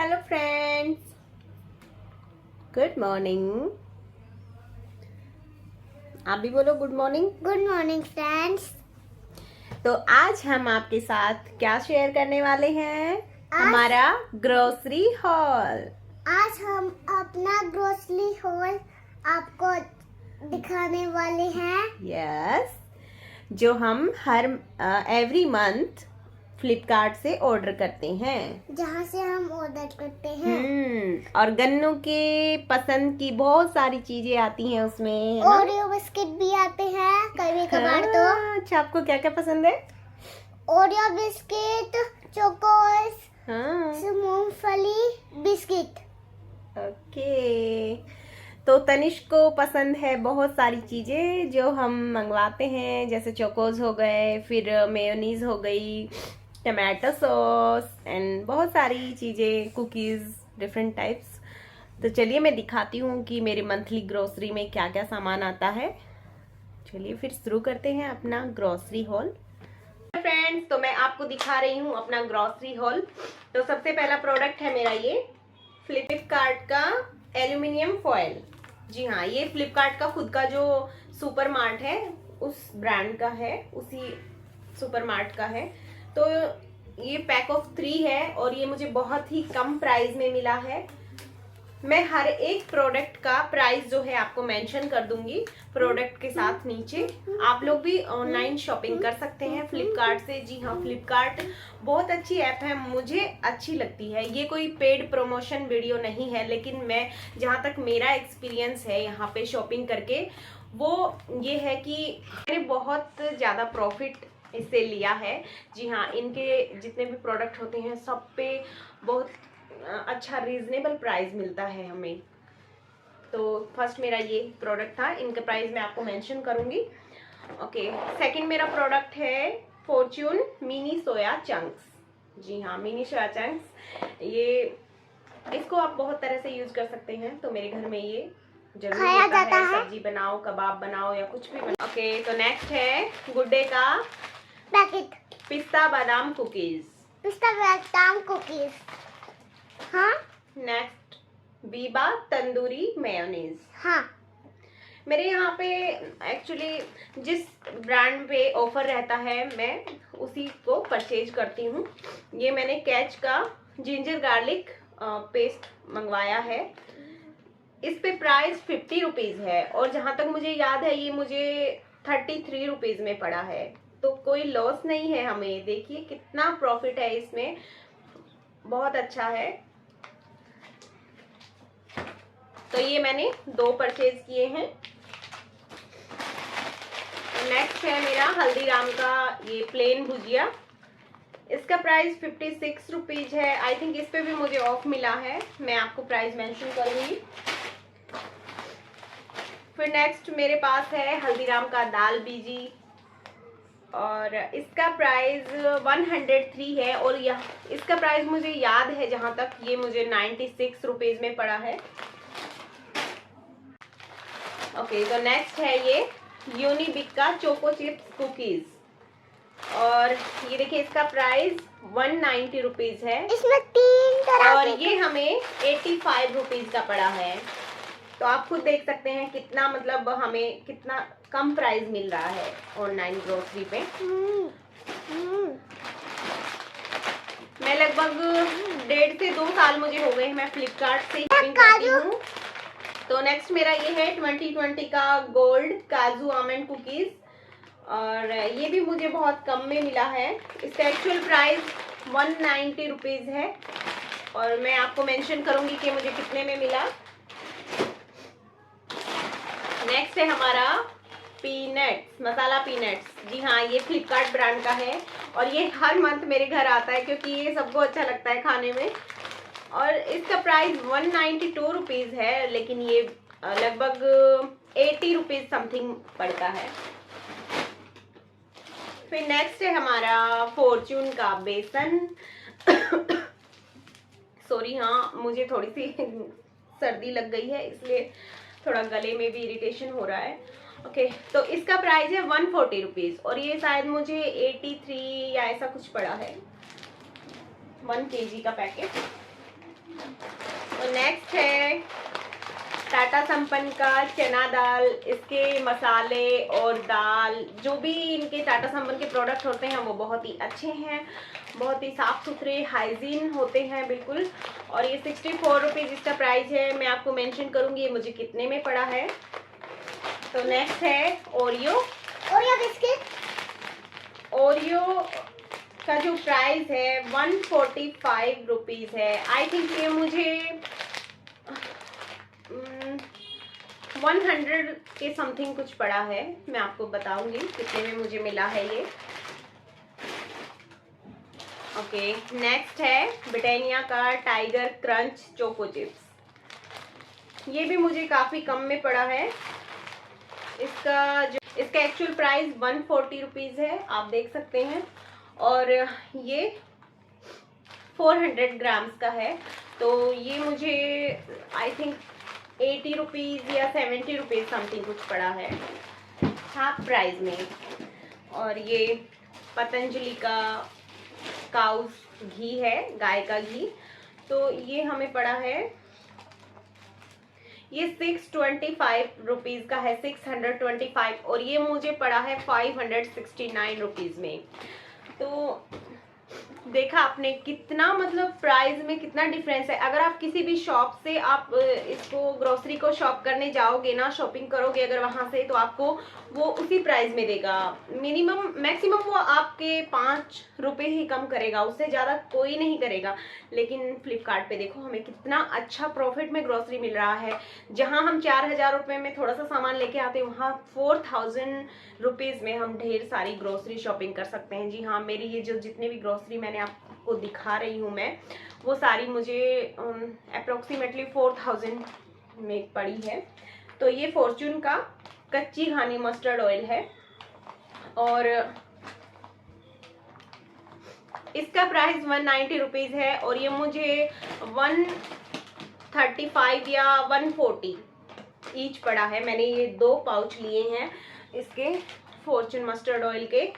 Hello friends, good morning. आप भी बोलो good morning. Good morning friends. तो आज हम आपके साथ क्या शेयर करने वाले हैं? आज- हमारा ग्रोसरी हॉल। आज हम अपना ग्रोसरी हॉल आपको दिखाने वाले हैं। यस, जो हम हर एवरी मंथ फ्लिपकार्ट से ऑर्डर करते हैं, जहाँ से हम ऑर्डर करते हैं। और गन्नों के पसंद की बहुत सारी चीजें आती हैं उसमें, है ना? ओरियो बिस्किट भी आते हैं कभी कभार तो। अच्छा, आपको क्या क्या पसंद है? ओरियो बिस्किट, चोकोस, हाँ, मूंगफली बिस्किट। ओके। तो तनिष्क को पसंद है बहुत सारी चीजें जो हम मंगवाते हैं, जैसे चोकोज हो गए, फिर मेयोनीज हो गई, टमाटो सॉस एंड बहुत सारी चीजें, कुकीज, डिफरेंट टाइप्स। तो चलिए मैं दिखाती हूँ कि मेरे मंथली ग्रोसरी में क्या क्या सामान आता है। चलिए फिर शुरू करते हैं अपना ग्रोसरी हॉल। फ्रेंड्स, तो मैं आपको दिखा रही हूँ अपना ग्रोसरी हॉल। तो सबसे पहला प्रोडक्ट है मेरा ये फ्लिपकार्ट का एल्यूमिनियम फॉयल। जी हाँ, ये फ्लिपकार्ट का खुद का जो सुपर मार्ट है उस ब्रांड का है, उसी सुपर मार्ट का है। तो ये पैक ऑफ 3 है और ये मुझे बहुत ही कम प्राइस में मिला है। मैं हर एक प्रोडक्ट का प्राइस जो है आपको मेंशन कर दूंगी प्रोडक्ट के साथ नीचे। आप लोग भी ऑनलाइन शॉपिंग कर सकते हैं फ्लिपकार्ट से। जी हाँ, फ्लिपकार्ट बहुत अच्छी ऐप है, मुझे अच्छी लगती है। ये कोई पेड प्रमोशन वीडियो नहीं है, लेकिन मैं जहाँ तक मेरा एक्सपीरियंस है यहाँ पे शॉपिंग करके, वो ये है कि मैंने बहुत ज़्यादा प्रॉफिट इससे लिया है। जी हाँ, इनके जितने भी प्रोडक्ट होते हैं सब पे बहुत अच्छा रीजनेबल प्राइस मिलता है हमें। तो फर्स्ट मेरा ये प्रोडक्ट था, इनका प्राइस मैं आपको मेंशन करूंगी। ओके, सेकंड मेरा प्रोडक्ट है फॉर्च्यून मिनी सोया चंक्स। जी हाँ, मिनी सोया चंक्स, ये इसको आप बहुत तरह से यूज कर सकते हैं। तो मेरे घर में ये जरूर खाया होता जाता है, है। सब्जी बनाओ, कबाब बनाओ या कुछ भी बनाओ। ओके, तो नेक्स्ट है गुड डे का पैकेट पिस्ता बादाम कुकीज। पिस्ता बादाम कुकीज। हाँ नेक्स्ट बीबा तंदूरी मेयोनीज। हाँ। मेरे यहाँ पे एक्चुअली जिस ब्रांड पे ऑफर रहता है मैं उसी को परचेज करती हूँ। ये मैंने कैच का जिंजर गार्लिक पेस्ट मंगवाया है। इस पे प्राइस 50 रुपीज है और जहाँ तक मुझे याद है ये मुझे 33 रुपीज में पड़ा है। तो कोई लॉस नहीं है हमें। देखिए कितना प्रॉफिट है इसमें, बहुत अच्छा है। तो ये मैंने 2 परचेज किए हैं। नेक्स्ट है मेरा हल्दीराम का ये प्लेन भुजिया। इसका प्राइस 56 रुपीज है। आई थिंक इस पे भी मुझे ऑफ मिला है, मैं आपको प्राइस मेंशन करूंगी। फिर नेक्स्ट मेरे पास है हल्दीराम का दाल बीजी और इसका प्राइस 103 है और यह इसका प्राइस मुझे याद है जहां तक ये मुझे 96 रुपीज में पड़ा है। ओके, तो नेक्स्ट है ये यूनिबिक का चोको चिप्स कुकीज और ये देखिए इसका प्राइस 190 रुपीज है। इसमें 3 तरह और के ये हमें 85 रुपीज का पड़ा है। तो आप खुद देख सकते हैं कितना, मतलब हमें कितना कम प्राइस मिल रहा है ऑनलाइन ग्रोसरी पे। मैं लगभग 1.5 से 2 साल मुझे हो गए हैं मैं फ्लिपकार्ट से शॉपिंग करती हूँ। तो नेक्स्ट मेरा ये है 2020 का गोल्ड काजू आमंड कुकीज और ये भी मुझे बहुत कम में मिला है। इसका एक्चुअल प्राइस 190 रुपीज है और मैं आपको मेंशन करूंगी कि मुझे कितने में मिला। नेक्स्ट है हमारा पीनट्स, मसाला पीनट्स। जी हाँ, ये फ्लिपकार्ट ब्रांड का है और ये हर मंथ मेरे घर आता है क्योंकि ये सबको अच्छा लगता है खाने में। और इसका प्राइस 192 रुपीज है, लेकिन ये लगभग 80 रुपीज समथिंग पड़ता है। फिर नेक्स्ट है हमारा फॉर्च्यून का बेसन। सॉरी, हाँ मुझे थोड़ी सी सर्दी लग गई है इसलिए थोड़ा गले में भी इरिटेशन हो रहा है। ओके, तो इसका प्राइस है 140 रुपीज और ये शायद मुझे 83 या ऐसा कुछ पड़ा है, 1 kg का पैकेट। तो नेक्स्ट है टाटा संपन्न का चना दाल। इसके मसाले और दाल जो भी इनके टाटा संपन्न के प्रोडक्ट होते हैं वो बहुत ही अच्छे हैं, बहुत ही साफ़ सुथरे हाइजीन होते हैं बिल्कुल। और ये 64 रुपीज़ इसका प्राइस है। मैं आपको मेंशन करूँगी ये मुझे कितने में पड़ा है। तो नेक्स्ट है ओरियो बिस्किट। ओरियो का जो प्राइस है 145 रुपीज़ है। आई थिंक ये मुझे 100 के समथिंग कुछ पड़ा है। मैं आपको बताऊंगी कितने में मुझे मिला है ये। ओके, नेक्स्ट है ब्रिटानिया का टाइगर क्रंच चोको चिप्स। ये भी मुझे काफ़ी कम में पड़ा है। इसका एक्चुअल प्राइस 140 रुपीज़ है, आप देख सकते हैं। और ये 400 ग्राम्स का है। तो ये मुझे आई थिंक 80 रुपीज़ या 70 रुपीज़ समथिंग कुछ पड़ा है हाफ प्राइस में। और ये पतंजलि का काउस घी है, गाय का घी। तो ये हमें पड़ा है, ये 625 रुपीज़ का है, 625। और ये मुझे पड़ा है 569 रुपीज़ में। तो देखा आपने कितना मतलब प्राइस में कितना डिफरेंस है। अगर आप किसी भी शॉप से आप इसको ग्रोसरी को शॉप करने जाओगे ना, शॉपिंग करोगे अगर वहां से, तो आपको वो उसी प्राइस में देगा। मिनिमम मैक्सिमम वो आपके 5 रुपए ही कम करेगा, उससे ज़्यादा कोई नहीं करेगा। लेकिन फ्लिपकार्ट पे देखो हमें कितना अच्छा प्रॉफिट में ग्रोसरी मिल रहा है। जहां हम 4000 रुपये में थोड़ा सा सामान लेके आते हैं, वहाँ 4000 रुपीज़ में हम ढेर सारी ग्रोसरी शॉपिंग कर सकते हैं। जी हाँ, मेरी ये जो जितने भी ग्रोसरी मैंने आपको दिखा रही हूँ मैं, वो सारी मुझे अप्रोक्सीमेटली 4000 में पड़ी है। तो ये फॉर्च्यून का कच्ची घानी मस्टर्ड ऑयल है और इसका प्राइस 190 रुपीज़ है। और ये मुझे 135 या 140 ईच पड़ा है। मैंने ये 2 पाउच लिए हैं इसके फॉर्च्यून मस्टर्ड ऑयल के।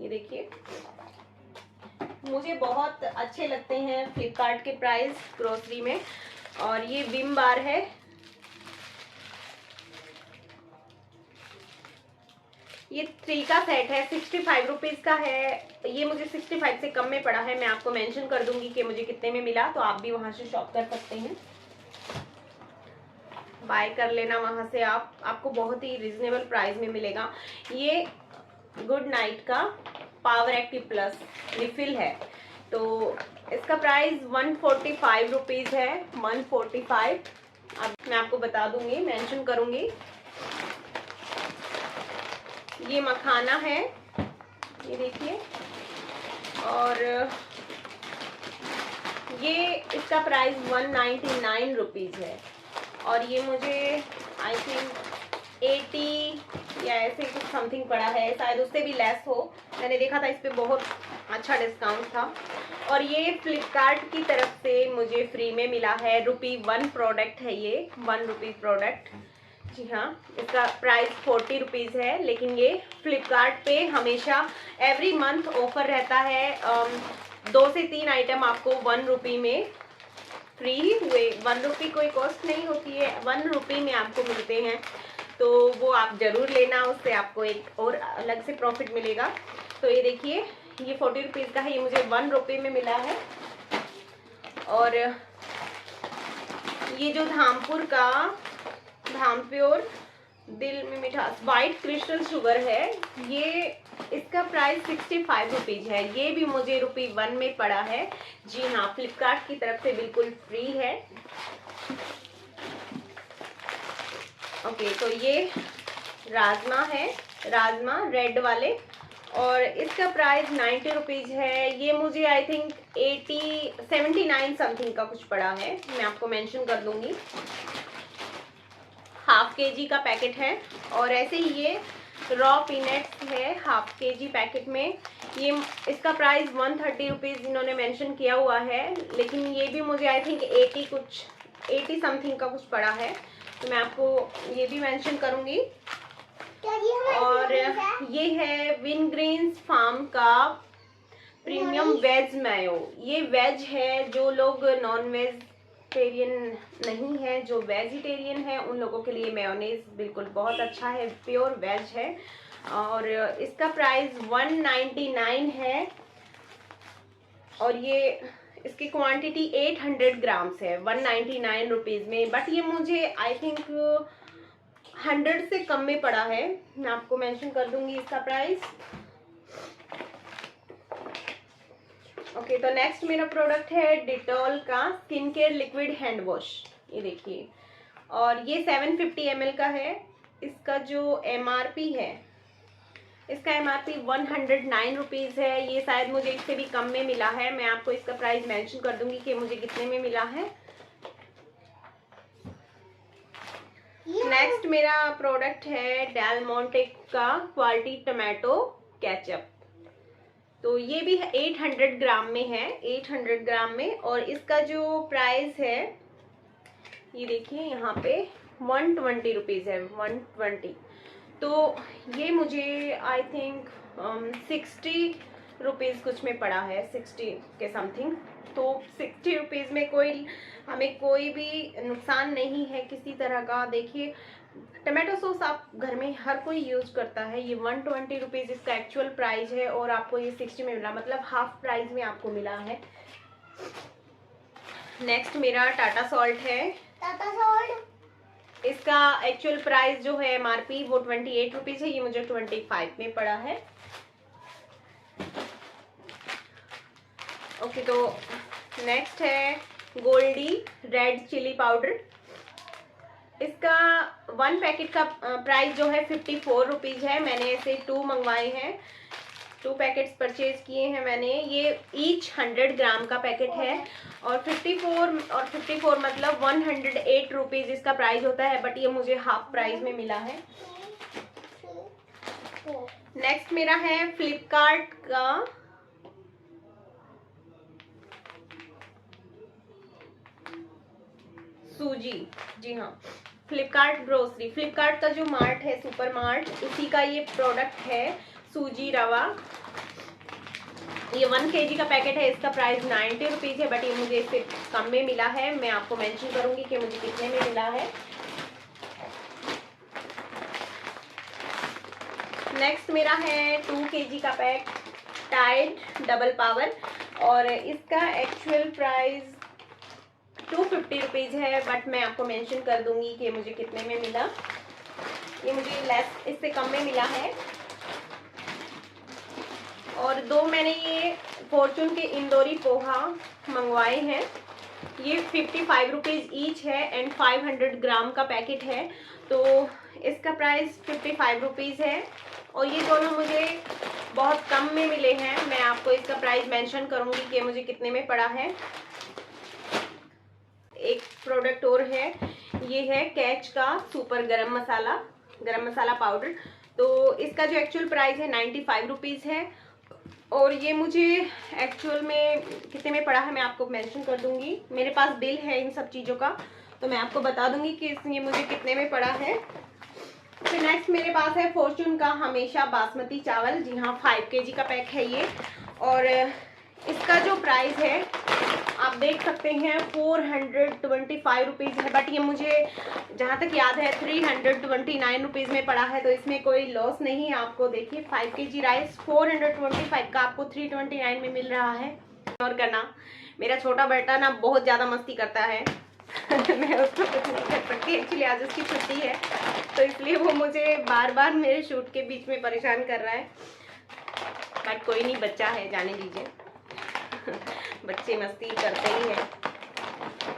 ये देखिए, मुझे बहुत अच्छे लगते हैं फ्लिपकार्ट के प्राइस ग्रोसरी में। और ये विम बार है, ये 3 का सेट है, 65 रुपीज़ का है। ये मुझे 65 से कम में पड़ा है। मैं आपको मेंशन कर दूंगी कि मुझे कितने में मिला, तो आप भी वहां से शॉप कर सकते हैं, बाय कर लेना वहां से। आपको बहुत ही रिजनेबल प्राइस में मिलेगा। ये गुड नाइट का पावर एक्टिव प्लस रिफिल है। तो इसका प्राइस 145 रुपीज़ है, 145। अब मैं आपको बता दूंगी, मेंशन करूंगी। ये मखाना है, ये देखिए। और ये इसका प्राइस 199 रुपीज़ है। और ये मुझे आई थिंक 80 या ऐसे कुछ समथिंग पड़ा है, शायद उससे भी लेस हो। मैंने देखा था इस पे बहुत अच्छा डिस्काउंट था। और ये फ्लिपकार्ट की तरफ से मुझे फ्री में मिला है। ₹1 प्रोडक्ट है ये, 1 रुपीज़ प्रोडक्ट। जी हाँ, इसका प्राइस 40 रुपीज़ है। लेकिन ये फ्लिपकार्ट पे हमेशा एवरी मंथ ऑफर रहता है। 2 से 3 आइटम आपको 1 रुपये में फ्री हुए। 1 रुपये कोई कॉस्ट नहीं होती है, 1 रुपये में आपको मिलते हैं। तो वो आप ज़रूर लेना, उससे आपको एक और अलग से प्रॉफिट मिलेगा। तो ये देखिए, ये 40 रुपीज़ का है, ये मुझे 1 रुपये में मिला है। और ये जो धामपुर दिल में मिठास वाइट क्रिस्टल शुगर है, ये इसका प्राइस 65 रुपीज़ है। ये भी मुझे ₹1 में पड़ा है। जी हाँ, फ्लिपकार्ट की तरफ से बिल्कुल फ्री है। ओके, तो ये राजमा है, राजमा रेड वाले। और इसका प्राइस 90 रुपीज़ है। ये मुझे आई थिंक 79 समथिंग का कुछ पड़ा है। मैं आपको मेंशन कर दूंगी। ½ kg का पैकेट है। और ऐसे ही ये रॉ पीनट्स है ½ kg पैकेट में। ये इसका प्राइस 130 रुपीज़ इन्होंने मेंशन किया हुआ है। लेकिन ये भी मुझे आई थिंक 80 समथिंग का कुछ पड़ा है। तो मैं आपको ये भी मेंशन करूँगी। और ये है विनग्रीन्स फार्म का प्रीमियम वेज मैयो। ये वेज है, जो लोग नॉन वेज वेजिटेरियन नहीं है, जो वेजिटेरियन है उन लोगों के लिए मेयोनीज बिल्कुल बहुत अच्छा है, प्योर वेज है। और इसका प्राइस 199 है और ये इसकी क्वांटिटी 800 ग्राम्स है 199 रुपीज़ में। बट ये मुझे आई थिंक 100 से कम में पड़ा है। मैं आपको मेंशन कर दूंगी इसका प्राइस। ओके, तो नेक्स्ट मेरा प्रोडक्ट है डिटॉल का skin care liquid hand wash. ये देखिए, और ये 750 ml का है। इसका जो MRP है, इसका MRP 109 रुपीज़ है। ये शायद मुझे इससे भी कम में मिला है। मैं आपको इसका प्राइस मेंशन कर दूंगी कि मुझे कितने में मिला है। नेक्स्ट मेरा प्रोडक्ट है डेल मोंटे का क्वालिटी टमाटो केचप। तो ये भी 800 ग्राम में है, 800 ग्राम में। और इसका जो प्राइस है, ये देखिए यहाँ पे 120 रुपीज़ है, 120। तो ये मुझे आई थिंक 60 रुपीज़ कुछ में पड़ा है, 60 के समथिंग। तो 60 रुपीज़ में हमें कोई भी नुकसान नहीं है किसी तरह का। देखिए, टमाटो सॉस आप घर में हर कोई यूज करता है। ये 120 रुपीज़ इसका एक्चुअल प्राइस है और आपको ये 60 में मिला, मतलब हाफ प्राइस में आपको मिला है। नेक्स्ट मेरा टाटा सॉल्ट है। टाटा सॉल्ट, इसका एक्चुअल प्राइस जो है MRP वो 28 रुपीज़ है। ये मुझे 25 में पड़ा है। ओके, तो नेक्स्ट है गोल्डी रेड चिली पाउडर। इसका 1 पैकेट का प्राइस जो है 54 रुपीज़ है। मैंने ऐसे 2 मंगवाए हैं, 2 पैकेट्स परचेज किए हैं मैंने। ये ईच 100 ग्राम का पैकेट है और 54 मतलब 108 रुपीज़ इसका प्राइस होता है। बट ये मुझे हाफ प्राइस में मिला है। नेक्स्ट मेरा है फ्लिपकार्ट का सूजी। जी हाँ, फ्लिपकार्ट ग्रोसरी, फ्लिपकार्ट का जो मार्ट है, सुपर मार्ट, उसी का ये प्रोडक्ट है सूजी रवा। ये 1 kg का पैकेट है। इसका प्राइस 90 रुपीज़ है। बट ये मुझे इससे कम में मिला है। मैं आपको मेंशन करूंगी कि मुझे कितने में मिला है। नेक्स्ट मेरा है 2 kg का पैक टाइड डबल पावर और इसका एक्चुअल प्राइस 250 रुपीज़ है। बट मैं आपको मेंशन कर दूंगी कि मुझे कितने में मिला। ये मुझे लेस, इससे कम में मिला है। और 2 मैंने ये फॉर्चून के इंदौरी पोहा मंगवाए हैं। ये 55 रुपीज़ ईच है एंड 500 ग्राम का पैकेट है। तो इसका प्राइस 55 रुपीज़ है और ये दोनों मुझे बहुत कम में मिले हैं। मैं आपको इसका प्राइस मेंशन करूंगी कि मुझे कितने में पड़ा है। एक प्रोडक्ट और है, ये है कैच का सुपर गरम मसाला पाउडर। तो इसका जो एक्चुअल प्राइस है 95 रुपीज़ है और ये मुझे एक्चुअल में कितने में पड़ा है मैं आपको मेंशन कर दूंगी। मेरे पास बिल है इन सब चीज़ों का, तो मैं आपको बता दूंगी कि ये मुझे कितने में पड़ा है। फिर नेक्स्ट मेरे पास है फॉर्चून का हमेशा बासमती चावल। जी हाँ, 5 kg का पैक है ये और इसका जो प्राइस है आप देख सकते हैं 425 रुपीज़ है। बट ये मुझे जहाँ तक याद है 329 रुपीज़ में पड़ा है। तो इसमें कोई लॉस नहीं है आपको। देखिए, 5 kg राइस 425 का आपको 329 में मिल रहा है। और करना, मेरा छोटा बेटा ना बहुत ज़्यादा मस्ती करता है मैं उसको कुछ नहीं कर सकती। एक्चुअली आज उसकी छुट्टी है तो इसलिए वो मुझे बार बार मेरे शूट के बीच में परेशान कर रहा है। बट कोई नहीं, बच्चा है, जाने दीजिए बच्चे मस्ती करते ही हैं।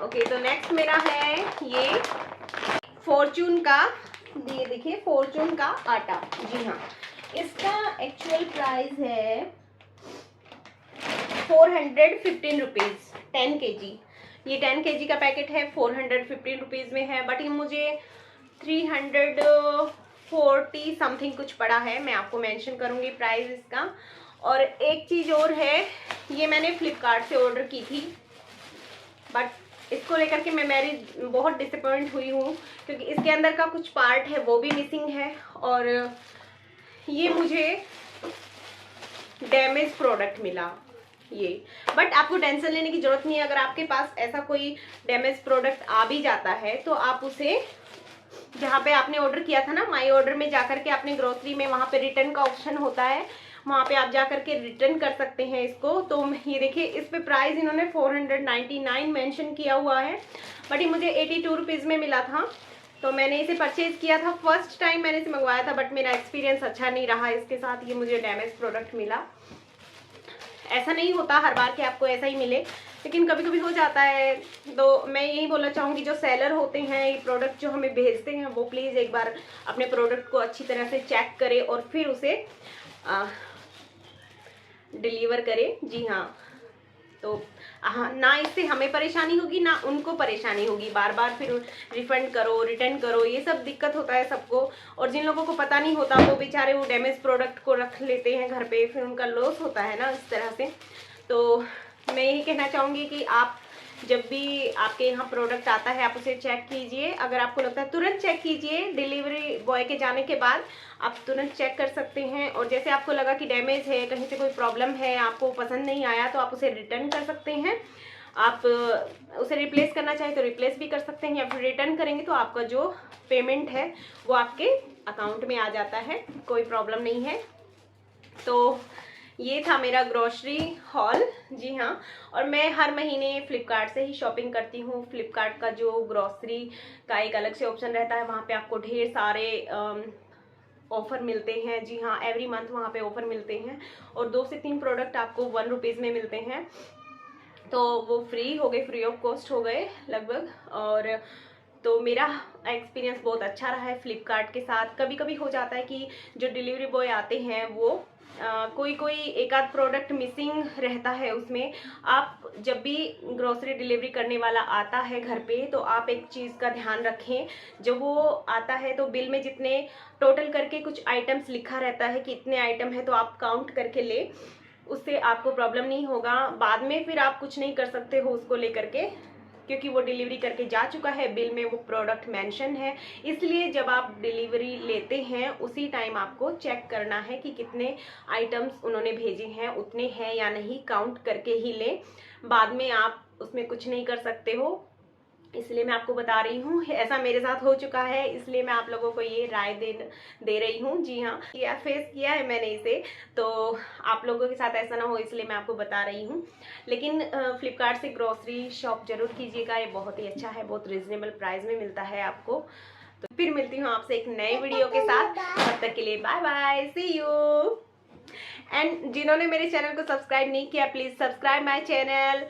ओके, तो नेक्स्ट मेरा है ये फॉर्चून का, ये देखिए फॉर्चून का आटा। जी हाँ, इसका एक्चुअल प्राइस है 415 रुपीज़ 10 kg। ये 10 kg का पैकेट है, 415 रुपीज़ में है। बट ये मुझे 340 समथिंग कुछ पड़ा है। मैं आपको मेंशन करूँगी प्राइस इसका। और एक चीज़ और है, ये मैंने फ्लिपकार्ट से ऑर्डर की थी बट इसको लेकर के मैं बहुत डिसअपॉइंट हुई हूँ क्योंकि इसके अंदर का कुछ पार्ट है वो भी मिसिंग है और ये मुझे डैमेज प्रोडक्ट मिला। ये, बट आपको टेंशन लेने की जरूरत नहीं है। अगर आपके पास ऐसा कोई डैमेज प्रोडक्ट आ भी जाता है तो आप उसे जहाँ पे आपने ऑर्डर किया था ना, माई ऑर्डर में जाकर के आपने ग्रोसरी में वहाँ पे रिटर्न का ऑप्शन होता है, वहाँ पे आप जाकर के रिटर्न कर सकते हैं इसको। तो ये देखिए, इस पे प्राइस इन्होंने 499 मेंशन किया हुआ है, बट ये मुझे 82 रुपीज़ में मिला था, तो मैंने इसे परचेज किया था। फर्स्ट टाइम मैंने इसे मंगवाया था, बट मेरा एक्सपीरियंस अच्छा नहीं रहा इसके साथ, ये मुझे डैमेज प्रोडक्ट मिला। ऐसा नहीं होता हर बार कि आपको ऐसा ही मिले, लेकिन कभी कभी हो जाता है। तो मैं यही बोलना चाहूँगी, जो सेलर होते हैं ये प्रोडक्ट जो हमें भेजते हैं, वो प्लीज़ एक बार अपने प्रोडक्ट को अच्छी तरह से चेक करें और फिर उसे डिलीवर करें। जी हाँ, तो हाँ, ना इससे हमें परेशानी होगी ना उनको परेशानी होगी, बार बार फिर रिफंड करो, रिटर्न करो, ये सब दिक्कत होता है सबको। और जिन लोगों को पता नहीं होता वो बेचारे वो डैमेज प्रोडक्ट को रख लेते हैं घर पे, फिर उनका लॉस होता है ना इस तरह से। तो मैं यही कहना चाहूँगी कि आप जब भी आपके यहाँ प्रोडक्ट आता है आप उसे चेक कीजिए। अगर आपको लगता है तुरंत चेक कीजिए, डिलीवरी बॉय के जाने के बाद आप तुरंत चेक कर सकते हैं। और जैसे आपको लगा कि डैमेज है, कहीं से कोई प्रॉब्लम है, आपको पसंद नहीं आया, तो आप उसे रिटर्न कर सकते हैं। आप उसे रिप्लेस करना चाहें तो रिप्लेस भी कर सकते हैं, या फिर रिटर्न करेंगे तो आपका जो पेमेंट है वो आपके अकाउंट में आ जाता है, कोई प्रॉब्लम नहीं है। तो ये था मेरा ग्रोसरी हॉल। जी हाँ, और मैं हर महीने फ्लिपकार्ट से ही शॉपिंग करती हूँ। फ्लिपकार्ट का जो ग्रोसरी का एक अलग से ऑप्शन रहता है, वहाँ पे आपको ढेर सारे ऑफ़र मिलते हैं। जी हाँ, एवरी मंथ वहाँ पे ऑफ़र मिलते हैं, और 2 से 3 प्रोडक्ट आपको 1 रुपीज़ में मिलते हैं, तो वो फ्री हो गए, फ्री ऑफ कॉस्ट हो गए लगभग। और तो मेरा एक्सपीरियंस बहुत अच्छा रहा है फ्लिपकार्ट के साथ। कभी कभी हो जाता है कि जो डिलीवरी बॉय आते हैं वो कोई एक आध प्रोडक्ट मिसिंग रहता है उसमें। आप जब भी ग्रोसरी डिलीवरी करने वाला आता है घर पे, तो आप एक चीज़ का ध्यान रखें, जब वो आता है तो बिल में जितने टोटल करके कुछ आइटम्स लिखा रहता है कि इतने आइटम है, तो आप काउंट करके ले, उससे आपको प्रॉब्लम नहीं होगा। बाद में फिर आप कुछ नहीं कर सकते हो उसको लेकर के, क्योंकि वो डिलीवरी करके जा चुका है, बिल में वो प्रोडक्ट मेंशन है। इसलिए जब आप डिलीवरी लेते हैं उसी टाइम आपको चेक करना है कि कितने आइटम्स उन्होंने भेजे हैं, उतने हैं या नहीं, काउंट करके ही लें। बाद में आप उसमें कुछ नहीं कर सकते हो, इसलिए मैं आपको बता रही हूँ। ऐसा मेरे साथ हो चुका है, इसलिए मैं आप लोगों को ये राय दे रही हूँ। जी हाँ, फेस किया है मैंने इसे, तो आप लोगों के साथ ऐसा ना हो इसलिए मैं आपको बता रही हूँ। लेकिन फ्लिपकार्ट से ग्रोसरी शॉप जरूर कीजिएगा, ये बहुत ही अच्छा है, बहुत रिजनेबल प्राइस में मिलता है आपको। तो फिर मिलती हूँ आपसे एक नए वीडियो के साथ, तब तक के लिए bye bye, see you. And जिन्होंने मेरे चैनल को सब्सक्राइब नहीं किया, प्लीज सब्सक्राइब माई चैनल।